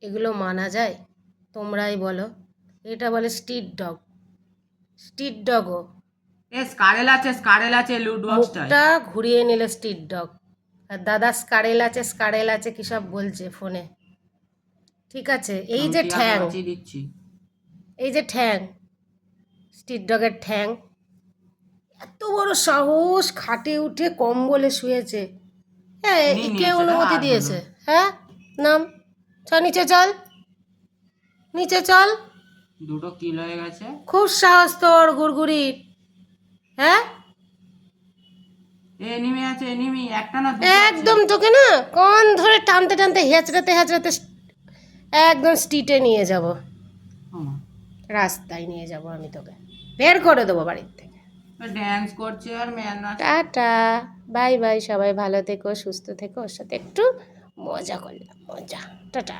এগুলো মানা যায়? তোমরাই বলো। এটা বলে স্ট্রিট ডগ। স্ট্রিট ডগও স্কারেল আছে লুড বক্সটাই। মুখটা ঘুরিয়ে নিল স্ট্রিট ডগ। আর দাদা স্কারেল আছে কী সব বলছে ফোনে। ঠিক আছে, এই আমি যে টিয়াকে ঠ্যাং, বাঁচিয়ে দিচ্ছি। এই যে ঠ্যাং, স্ট্রিট ডগের ঠ্যাং, এত বড় সাহস, খাটে উঠে কম্বলে শুয়েছে। হ্যাঁ, ইনি কে নিয়েছে না অনুমতি আর দিয়েছে? বলুন। হ্যাঁ, নাম, নিচে চল, নিচে চল। 2টো কিল হয়ে গেছে। খুব সাহস তোর গুড়গুড়ির। হ্যাঁ, এনিমি আছে, এনিমি একটা না দুটো আছে। একদম তোকে না কান ধরে টানতে টানতে হেঁচড়াতে হেঁচড়াতে একদম স্ট্রিটে নিয়ে যাব, হুম, রাস্তায় নিয়ে যাব আমি তোকে, বের করে দেবো বাড়ির থেকে। ড্যান্স করছে আর ম্যান নাচছে। টাটা, বাই বাই, সবাই ভালো থেকো, সুস্থ থেকো। ওর সাথে একটু মজা করলাম, মজা। টাটা।